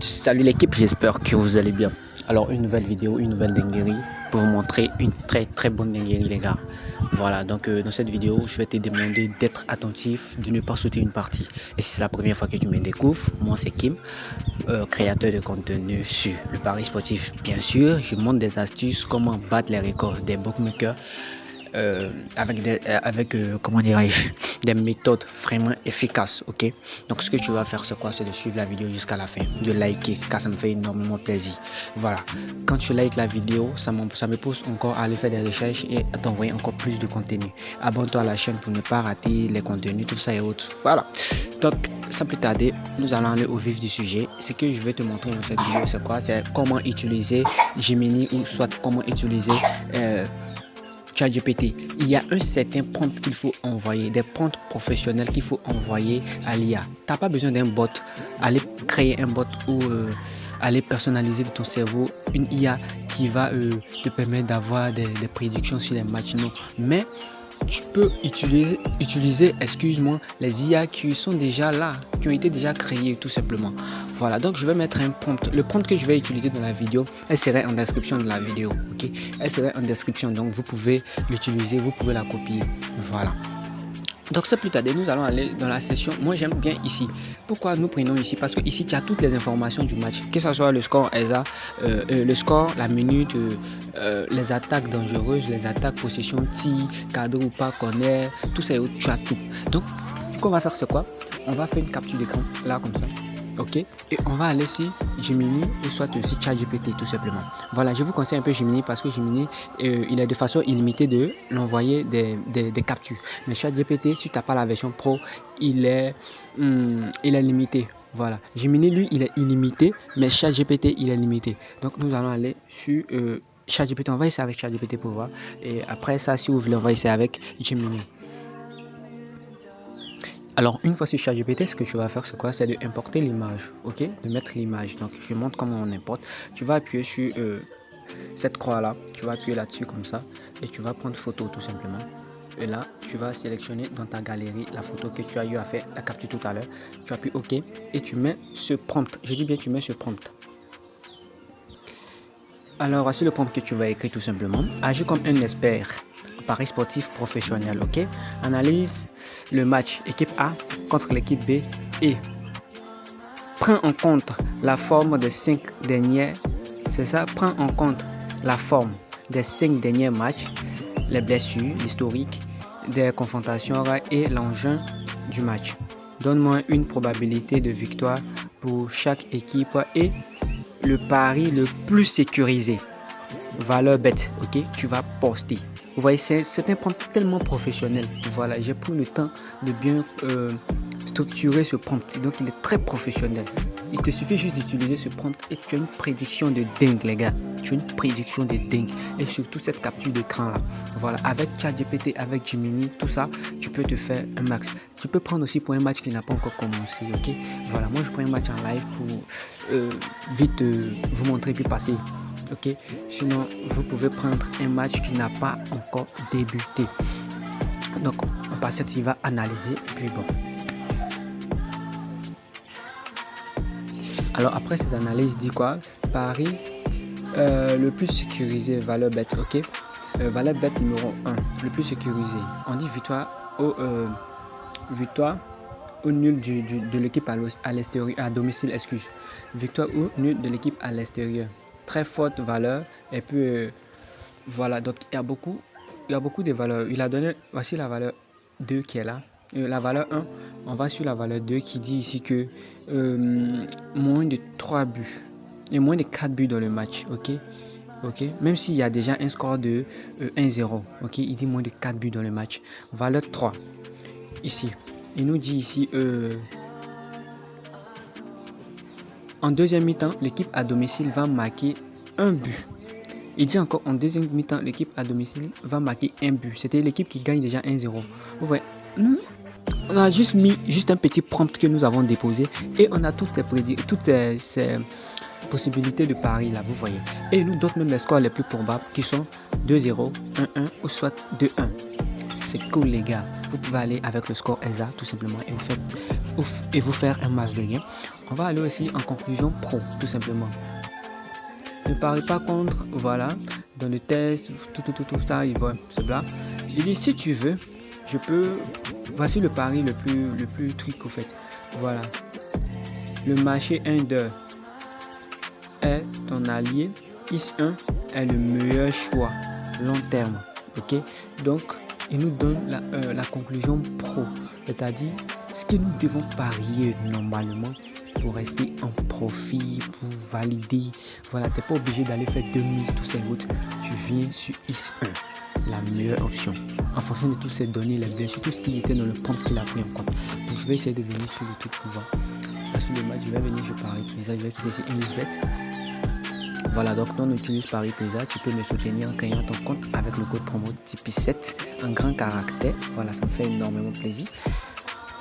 Salut l'équipe, j'espère que vous allez bien. Alors une nouvelle vidéo, une nouvelle dinguerie pour vous montrer une très bonne dinguerie les gars. Voilà, donc dans cette vidéo, je vais te demander d'être attentif, de ne pas sauter une partie. Et si c'est la première fois que tu me découvres, moi c'est Kim, créateur de contenu sur le pari sportif bien sûr. Je montre des astuces, comment battre les records des bookmakers. Avec comment dirais-je, des méthodes vraiment efficaces. Ok, donc ce que tu vas faire c'est quoi? C'est de suivre la vidéo jusqu'à la fin, de liker car ça me fait énormément plaisir. Voilà, quand tu likes la vidéo, ça me pousse encore à aller faire des recherches et à t'envoyer encore plus de contenu. Abonne-toi à la chaîne pour ne pas rater les contenus, tout ça et autres. Voilà, donc sans plus tarder, nous allons aller au vif du sujet. Ce que je vais te montrer dans cette vidéo c'est quoi? C'est comment utiliser Gemini ou soit comment utiliser ChatGPT. Il y a un certain prompt qu'il faut envoyer, des prompts professionnels qu'il faut envoyer à l'IA. Tu n'as pas besoin d'un bot, aller créer un bot ou aller personnaliser de ton cerveau une IA qui va te permettre d'avoir des prédictions sur les matchs. Non, mais tu peux utiliser excuse-moi, les IA qui sont déjà là, qui ont été déjà créées tout simplement. Voilà, donc je vais mettre un prompt. Le prompt que je vais utiliser dans la vidéo, elle serait en description de la vidéo. Ok, elle serait en description, donc vous pouvez l'utiliser, vous pouvez la copier. Voilà. Donc c'est plus tard, nous allons aller dans la session. Moi j'aime bien ici. Pourquoi nous prenons ici? Parce que ici tu as toutes les informations du match, que ce soit le score ESA, le score, la minute, les attaques dangereuses, les attaques, possession, tir, cadre ou pas, corner, tout ça, tu as tout. Donc ce qu'on va faire c'est quoi? On va faire une capture d'écran là comme ça. Ok, et on va aller sur Gemini ou soit aussi ChatGPT tout simplement. Voilà, je vous conseille un peu Gemini parce que Gemini il est de façon illimitée de l'envoyer des captures. Mais ChatGPT, si tu n'as pas la version pro, il est limité. Voilà, Gemini lui il est illimité, mais ChatGPT il est limité. Donc nous allons aller sur ChatGPT. On va essayer avec ChatGPT pour voir. Et après ça, si vous voulez, on va essayer avec Gemini. Alors, une fois sur ChatGPT, ce que tu vas faire, c'est quoi? C'est de importer l'image, ok? De mettre l'image. Donc, je montre comment on importe. Tu vas appuyer sur cette croix-là. Tu vas appuyer là-dessus comme ça. Et tu vas prendre photo tout simplement. Et là, tu vas sélectionner dans ta galerie la photo que tu as eu à faire, la capture tout à l'heure. Tu appuies OK et tu mets ce prompt. Je dis bien, tu mets ce prompt. Alors, voici le prompt que tu vas écrire tout simplement. Agis comme un expert. Paris sportif professionnel, ok? Analyse le match équipe A contre l'équipe B et prends en compte la forme des 5 derniers, c'est ça, prends en compte la forme des 5 derniers matchs, les blessures, l'historique des confrontations et l'engin du match. Donne-moi une probabilité de victoire pour chaque équipe et le pari le plus sécurisé. Valeur bête, ok? Tu vas poster. Vous voyez, c'est un prompt tellement professionnel. Voilà, j'ai pris le temps de bien structurer ce prompt. Donc, il est très professionnel. Il te suffit juste d'utiliser ce prompt et tu as une prédiction de dingue, les gars. Tu as une prédiction de dingue. Et surtout, cette capture d'écran là. Voilà, avec ChatGPT, avec Gemini, tout ça, tu peux te faire un max. Tu peux prendre aussi pour un match qui n'a pas encore commencé, ok? Voilà, moi, je prends un match en live pour vite vous montrer puis passer. Ok, sinon vous pouvez prendre un match qui n'a pas encore débuté. Donc on passe, il va analyser et puis bon. Alors après ces analyses, dit quoi? Paris le plus sécurisé, valeur bête, ok. Valeur bête numéro 1, le plus sécurisé. On dit victoire au nul de l'équipe à l'extérieur, à domicile, excuse. Victoire ou nul de l'équipe à l'extérieur. Très forte valeur et puis voilà, donc il y a beaucoup de valeurs. Il a donné, voici la valeur 2 qui est là, la valeur 1, on va sur la valeur 2 qui dit ici que moins de 3 buts et moins de 4 buts dans le match, ok, même s'il y a déjà un score de 1-0, ok, il dit moins de 4 buts dans le match. Valeur 3 ici, il nous dit ici en deuxième mi-temps, l'équipe à domicile va marquer un but. Il dit encore en deuxième mi-temps, l'équipe à domicile va marquer un but. C'était l'équipe qui gagne déjà 1-0. Vous voyez, on a juste mis un petit prompt que nous avons déposé et on a toutes ces possibilités de pari là, vous voyez. Et il nous donne même les scores les plus probables qui sont 2-0, 1-1 ou soit 2-1. c'est cool les gars. Vous pouvez aller avec le score ESA tout simplement et vous faire un match de gain. On va aller aussi en conclusion pro tout simplement. Ne pariez pas contre, voilà, dans le test, tout ça, il va, c'est là. Il dit si tu veux, voici le pari le plus truc au fait. Voilà. Le marché 1-2 est ton allié. Is1 est le meilleur choix long terme. Ok, donc il nous donne la conclusion pro, c'est-à-dire ce que nous devons parier normalement pour rester en profit, pour valider. Voilà, tu n'es pas obligé d'aller faire 2 mises tous ces routes. Tu viens sur Is1, la meilleure option en fonction de toutes ces données, bien sûr tout ce qui était dans le prompt qu'il a pris en compte. Donc je vais essayer de venir sur le truc pour voir. Sur le match, je vais venir sur Paris Plaza, je vais quitter ici InvestBet. Voilà, donc on utilise Paris Plaza, tu peux me soutenir en créant ton compte avec le code promo Tipeee7 en grand caractère. Voilà, ça me fait énormément plaisir.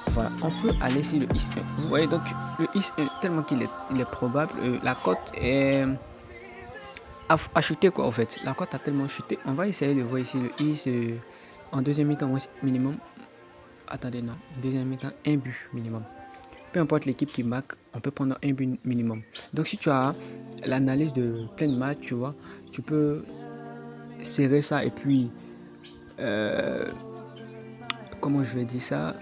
Voilà, on peut aller sur le Is1. Vous voyez donc le Is1, tellement qu'il est probable, la cote est a chuté quoi en fait. La cote a tellement chuté. On va essayer de voir ici le Is en deuxième mi-temps minimum. Attendez, non, deuxième mi-temps, un but minimum. Peu importe l'équipe qui marque, on peut prendre un but minimum. Donc si tu as l'analyse de plein de matchs, tu vois, tu peux serrer ça et puis comment je vais dire ça,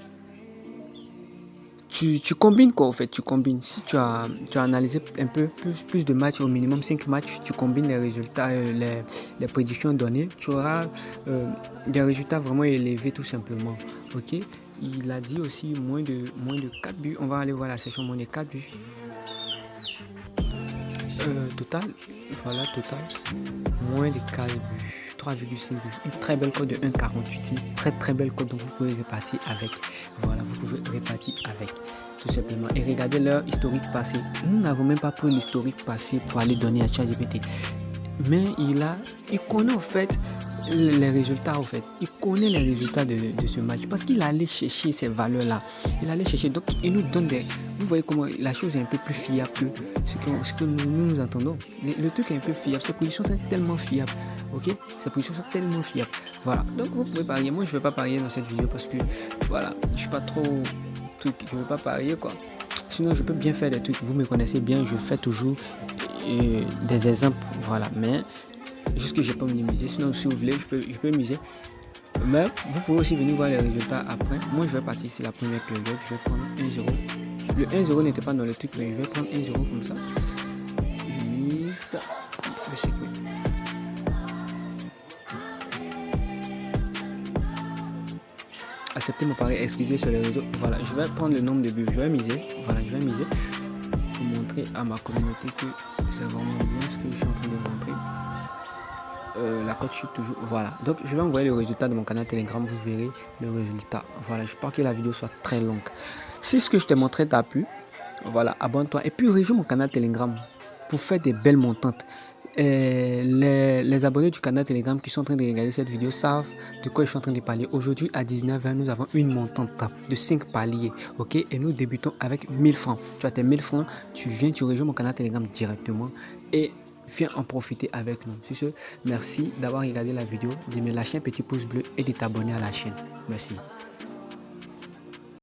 tu combines quoi en fait, tu combines. Si tu as analysé un peu plus de matchs, au minimum 5 matchs, tu combines les résultats, les prédictions données, tu auras des résultats vraiment élevés tout simplement. Ok, il a dit aussi moins de 4 buts. On va aller voir la section moins de 4 buts. Total, voilà, total, moins de 4 buts, 3,5 buts. Une très belle cote de 1,48. Très belle cote, donc vous pouvez répartir avec. Voilà, vous pouvez répartir avec, tout simplement. Et regardez leur historique passé. Nous n'avons même pas pris l'historique passé pour aller donner à ChatGPT. Mais il connaît en fait les résultats en fait. Il connaît les résultats de ce match parce qu'il allait chercher ces valeurs-là. Il allait chercher, donc il nous donne des... Vous voyez comment la chose est un peu plus fiable que ce que nous entendons. Le truc est un peu fiable. Ces positions sont tellement fiables. Ok, ces positions sont tellement fiables. Voilà, donc vous pouvez parier. Moi je ne vais pas parier dans cette vidéo parce que voilà, je suis pas trop truc. Je ne vais pas parier quoi. Sinon je peux bien faire des trucs. Vous me connaissez bien, je fais toujours des exemples. Voilà, mais juste que je n'ai pas minimisé. Sinon si vous voulez, je peux miser. Mais vous pouvez aussi venir voir les résultats après. Moi je vais partir sur la première période. Je vais prendre 1-0. Le 1-0 n'était pas dans le truc, mais je vais prendre 1-0 comme ça. Je mise ça. Le secret. Accepter mon pari, excusez sur les réseaux. Voilà, je vais prendre le nombre de buts. Je vais miser. Voilà, je vais miser. Pour montrer à ma communauté que c'est vraiment bien ce que je suis en train de montrer. La cote chute toujours. Voilà, donc je vais envoyer le résultat de mon canal Telegram. Vous verrez le résultat. Voilà, je pense que la vidéo soit très longue. Si ce que je t'ai montré t'a plu, voilà, abonne-toi et puis rejoins mon canal Telegram pour faire des belles montantes. Les abonnés du canal Telegram qui sont en train de regarder cette vidéo savent de quoi je suis en train de parler. Aujourd'hui à 19h, nous avons une montante de 5 paliers, ok, et nous débutons avec 1000 francs. Tu as tes 1000 francs, tu viens, tu rejoins mon canal Telegram directement et viens en profiter avec nous. Sur ce, merci d'avoir regardé la vidéo, de me lâcher un petit pouce bleu et de t'abonner à la chaîne. Merci.